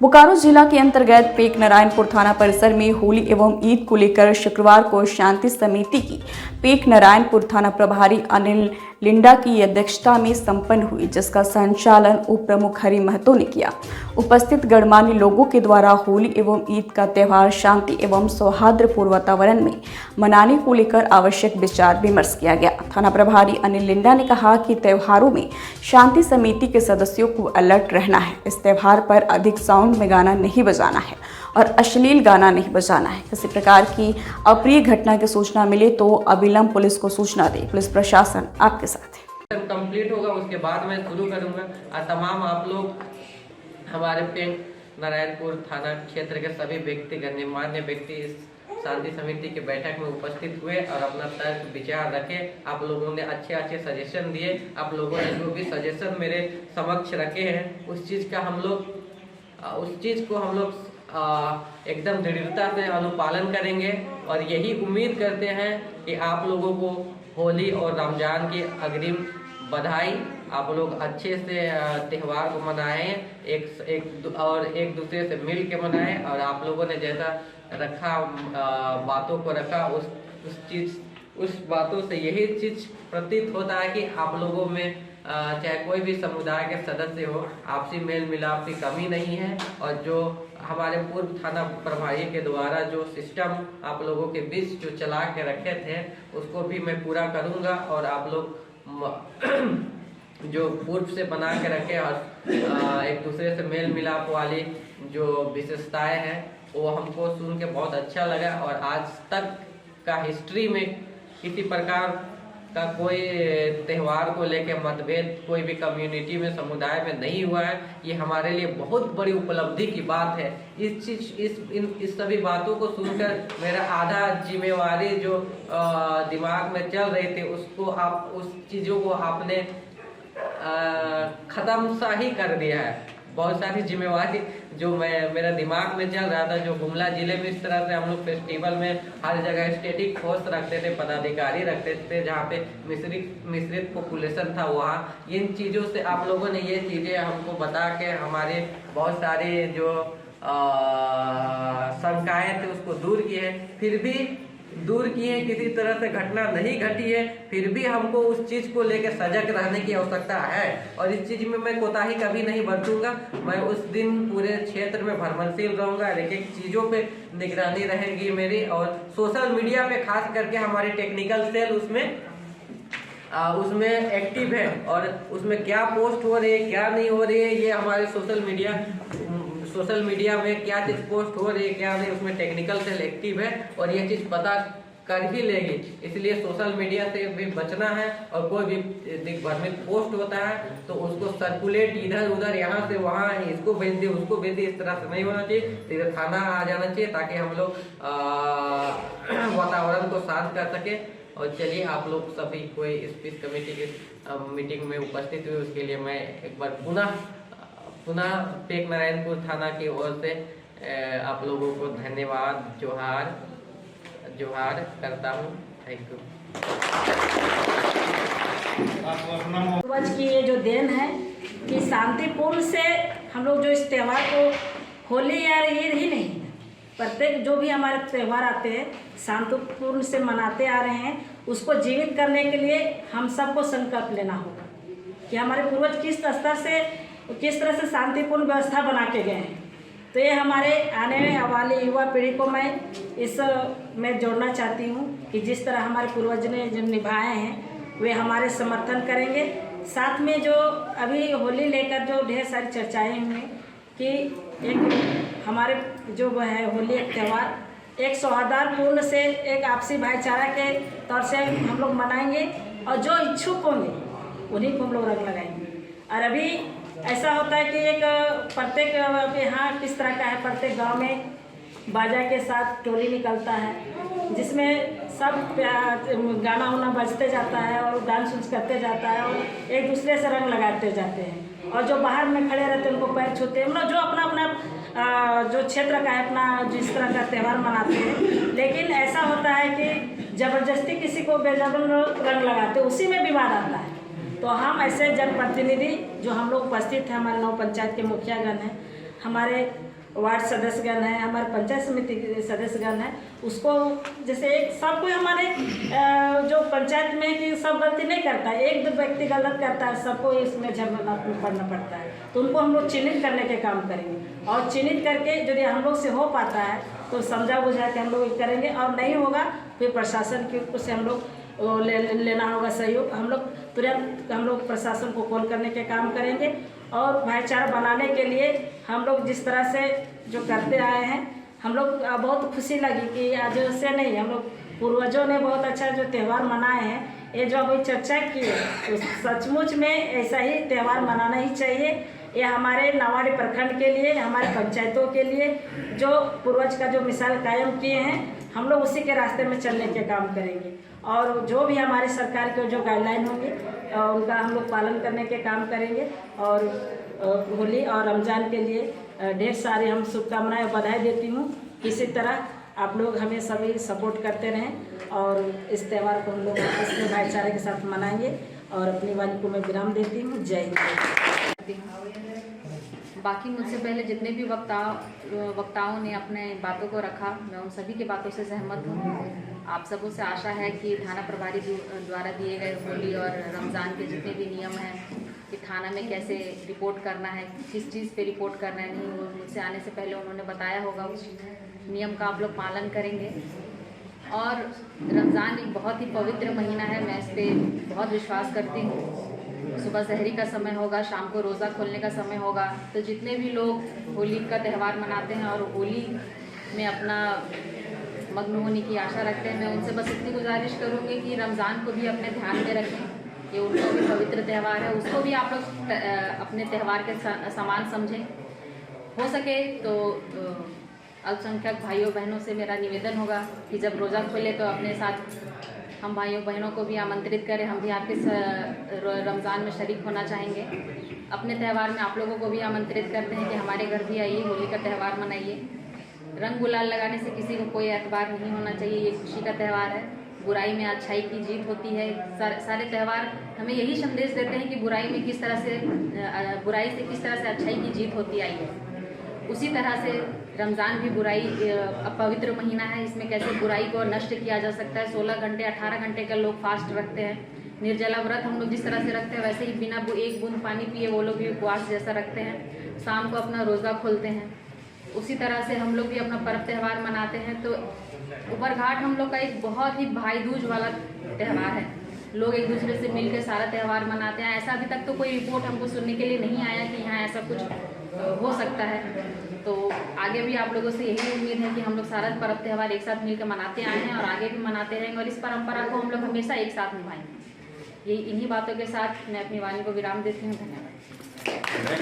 बोकारो जिला के अंतर्गत पेक नारायणपुर थाना परिसर में होली एवं ईद को लेकर शुक्रवार को शांति समिति की पेक नारायणपुर थाना प्रभारी अनिल लिंडा की अध्यक्षता में संपन्न हुई, जिसका संचालन उप प्रमुख हरि महतो ने किया। उपस्थित गणमान्य लोगों के द्वारा होली एवं ईद का त्यौहार शांति एवं सौहार्दपूर्ण वातावरण में मनाने को लेकर आवश्यक विचार विमर्श किया गया। थाना प्रभारी अनिल लिंडा ने कहा कि त्योहारों में शांति समिति के सदस्यों को अलर्ट रहना है। इस त्यौहार पर अधिक साउंड में गाना नहीं बजाना है और अश्लील गाना नहीं बजाना है। किसी प्रकार की अप्रिय घटना की सूचना मिले तो अविलंब पुलिस को सूचना दे। पुलिस प्रशासन आपके साथ है। कंप्लीट होगा उसके बाद मैं शुरू करूंगा। और तमाम आप लोग हमारे पेक नारायणपुर थाना क्षेत्र के सभी व्यक्ति गणमान्य व्यक्ति इस शांति समिति की बैठक में उपस्थित हुए और अपना तर्क विचार रखे। आप लोगों ने अच्छे सजेशन दिए। आप लोगों ने जो भी सजेशन मेरे समक्ष रखे हैं उस चीज़ को हम लोग एकदम दृढ़ता से अनुपालन करेंगे और यही उम्मीद करते हैं कि आप लोगों को होली और रमजान की अग्रिम बधाई। आप लोग अच्छे से त्यौहार को मनाएं, एक दूसरे से मिल के मनाएं और आप लोगों ने जैसा रखा बातों को रखा उस बातों से यही चीज प्रतीत होता है कि आप लोगों में चाहे कोई भी समुदाय के सदस्य हो, आपसी मेल मिलाप की कमी नहीं है। और जो हमारे पूर्व थाना प्रभारी के द्वारा जो सिस्टम आप लोगों के बीच जो चला के रखे थे उसको भी मैं पूरा करूंगा और आप लोग जो पूर्व से बना के रखे और एक दूसरे से मेल मिलाप वाली जो विशेषताएं हैं वो हमको सुन के बहुत अच्छा लगा। और आज तक का हिस्ट्री में किसी प्रकार का कोई त्यौहार को लेकर मतभेद कोई भी कम्युनिटी में समुदाय में नहीं हुआ है। ये हमारे लिए बहुत बड़ी उपलब्धि की बात है। इस सभी बातों को सुनकर मेरा आधा जिम्मेवारी जो दिमाग में चल रही थी उस चीज़ों को आपने ख़त्म सा ही कर दिया है। बहुत सारी जिम्मेवारी जो मेरा दिमाग में चल रहा था, जो गुमला जिले में इस तरह से हम लोग फेस्टिवल में हर जगह स्टैटिक फोर्स रखते थे, पदाधिकारी रखते थे, जहाँ पे मिश्रित पॉपुलेशन था, वहाँ इन चीज़ों से आप लोगों ने ये चीज़ें हमको बता के हमारे बहुत सारे जो शंकाएं थे उसको दूर किए। किसी तरह से घटना नहीं घटी है, फिर भी हमको उस चीज़ को लेकर सजग रहने की आवश्यकता है और इस चीज़ में मैं कोताही कभी नहीं बरतूंगा। मैं उस दिन पूरे क्षेत्र में भ्रमणशील रहूंगा, एक चीज़ों पे निगरानी रहेगी मेरी। और सोशल मीडिया पे खास करके हमारी टेक्निकल सेल उसमें एक्टिव है और उसमें क्या पोस्ट हो रही है क्या नहीं हो रही है, ये हमारे सोशल मीडिया में क्या चीज़ पोस्ट हो रही है क्या नहीं, उसमें टेक्निकल सेल एक्टिव है और ये चीज़ पता कर ही लेगी। इसलिए सोशल मीडिया से भी बचना है और कोई भी दिग्भ्रमित पोस्ट होता है तो उसको सर्कुलेट इधर उधर यहाँ से वहाँ इसको भेज दिए उसको भेज दिए, इस तरह से नहीं होना चाहिए। सीधे थाना आ जाना चाहिए ताकि हम लोग वातावरण को शांत कर सके। और चलिए आप लोग सभी कोई स्पीच कमेटी की मीटिंग में उपस्थित हुए उसके लिए मैं एक बार पुनः पेक नारायणपुर थाना की ओर से आप लोगों को धन्यवाद जोहार करता हूँ। Thank you. पूर्वज की ये जो देन है कि शांतिपूर्ण से हम लोग जो इस त्यौहार को होली या ईद ही नहीं प्रत्येक जो भी हमारे त्यौहार आते हैं शांतिपूर्ण से मनाते आ रहे हैं, उसको जीवित करने के लिए हम सबको संकल्प लेना होगा कि हमारे पूर्वज किस तरह से शांतिपूर्ण व्यवस्था बना के गए हैं। तो ये हमारे आने वाली युवा पीढ़ी को मैं मैं जोड़ना चाहती हूँ कि जिस तरह हमारे पूर्वज ने जो निभाए हैं वे हमारे समर्थन करेंगे। साथ में जो अभी होली लेकर जो ढेर सारी चर्चाएं हुई कि एक हमारे जो है होली एक त्यौहार एक सौहार्दपूर्ण से एक आपसी भाईचारा के तौर से हम लोग मनाएंगे और जो इच्छुक होंगे उन्हीं को हम लोग रंग लगाएंगे। और अभी ऐसा होता है कि एक प्रत्येक यहाँ किस तरह का है, प्रत्येक गांव में बाजा के साथ टोली निकलता है जिसमें सब गाना वाना बजते जाता है और डांस उन्स करते जाता है और एक दूसरे से रंग लगाते जाते हैं। और जो बाहर में खड़े रहते हैं उनको पैर छूते हैं, मतलब जो अपना जो क्षेत्र का है अपना जिस तरह का त्यौहार मनाते हैं। लेकिन ऐसा होता है कि ज़बरदस्ती किसी को बेजबरन रंग लगाते, उसी में विवाद आता है। तो हम ऐसे जनप्रतिनिधि जो हम लोग उपस्थित हैं, हमारे 9 पंचायत के मुखियागण हैं, हमारे वार्ड सदस्यगण हैं, हमारे पंचायत समिति के सदस्यगण हैं, उसको जैसे एक सब कोई हमारे जो पंचायत में कि सब गलती नहीं करता है, एक दो व्यक्ति गलत करता है, सबको इसमें झमेला पड़ना पड़ता है। तो उनको हम लोग चिन्हित करने के काम करेंगे और चिन्हित करके यदि हम लोग से हो पाता है तो समझा बुझा के हम लोग करेंगे, और नहीं होगा फिर प्रशासन की ओर से हम लोग लेना होगा सहयोग। हम लोग तुरंत हम लोग प्रशासन को कॉल करने के काम करेंगे और भाईचारा बनाने के लिए हम लोग जिस तरह से जो करते आए हैं, हम लोग बहुत खुशी लगी कि आज से नहीं, हम लोग पूर्वजों ने बहुत अच्छा जो त्यौहार मनाए हैं, ये जो अभी चर्चा की है तो सचमुच में ऐसा ही त्यौहार मनाना ही चाहिए। ये हमारे नावाड़ी प्रखंड के लिए, हमारे पंचायतों के लिए जो पूर्वज का जो मिसाल कायम किए हैं, हम लोग उसी के रास्ते में चलने के काम करेंगे और जो भी हमारे सरकार के जो गाइडलाइन होंगी उनका हम लोग पालन करने के काम करेंगे। और होली और रमज़ान के लिए ढेर सारी हम शुभकामनाएं और बधाई देती हूँ। इसी तरह आप लोग हमें सभी सपोर्ट करते रहें और इस त्यौहार को हम लोग इसमें भाईचारे के साथ मनाएंगे और अपनी वाणी को मैं विराम देती हूँ। जय हिंद। बाकी मुझसे पहले जितने भी वक्ताओं ने अपने बातों को रखा, मैं उन सभी की बातों से सहमत हूँ। आप सबों से आशा है कि थाना प्रभारी द्वारा दिए गए होली और रमज़ान के जितने भी नियम हैं कि थाना में कैसे रिपोर्ट करना है, किस चीज़ पे रिपोर्ट करना है, नहीं वो मुझसे आने से पहले उन्होंने बताया होगा, उस नियम का आप लोग पालन करेंगे। और रमज़ान एक बहुत ही पवित्र महीना है, मैं इस पर बहुत विश्वास करती हूँ। सुबह सहरी का समय होगा, शाम को रोज़ा खोलने का समय होगा, तो जितने भी लोग होली का त्यौहार मनाते हैं और होली में अपना मग्न होने की आशा रखते हैं, मैं उनसे बस इतनी गुजारिश करूँगी कि रमज़ान को भी अपने ध्यान में रखें। ये उनका भी पवित्र त्यौहार है, उसको भी आप लोग अपने त्यौहार के समान समझें। हो सके तो अल्पसंख्यक भाइयों बहनों से मेरा निवेदन होगा कि जब रोज़ा खोले तो अपने साथ हम भाइयों बहनों को भी आमंत्रित करें, हम भी आपके रमज़ान में शरीक होना चाहेंगे। अपने त्यौहार में आप लोगों को भी आमंत्रित करते हैं कि हमारे घर भी आइए, होली का त्यौहार मनाइए। रंग गुलाल लगाने से किसी को कोई एतबार नहीं होना चाहिए, ये खुशी का त्यौहार है, बुराई में अच्छाई की जीत होती है। सारे त्यौहार हमें यही संदेश देते हैं कि बुराई से किस तरह से अच्छाई की जीत होती आई है। उसी तरह से रमज़ान भी पवित्र महीना है, इसमें कैसे बुराई को नष्ट किया जा सकता है। 16 घंटे 18 घंटे का लोग फास्ट रखते हैं, निर्जला व्रत हम लोग जिस तरह से रखते हैं वैसे ही बिना एक बूंद पानी पिए वो लोग भी उपवास जैसा रखते हैं, शाम को अपना रोज़ा खोलते हैं। उसी तरह से हम लोग भी अपना पर्व त्यौहार मनाते हैं। तो ऊपरघाट हम लोग का एक बहुत ही भाई दूज वाला त्यौहार है, लोग एक दूसरे से मिलकर सारा त्यौहार मनाते हैं। ऐसा अभी तक तो कोई रिपोर्ट हमको सुनने के लिए नहीं आया कि यहाँ ऐसा कुछ हो सकता है। तो आगे भी आप लोगों से यही उम्मीद है कि हम लोग सारा पर्व त्यौहार एक साथ मिलकर मनाते आए हैं और आगे भी मनाते रहेंगे और इस परंपरा को हम लोग हमेशा एक साथ निभाएंगे। इन्हीं बातों के साथ मैं अपनी वाणी को विराम देती हूँ। धन्यवाद।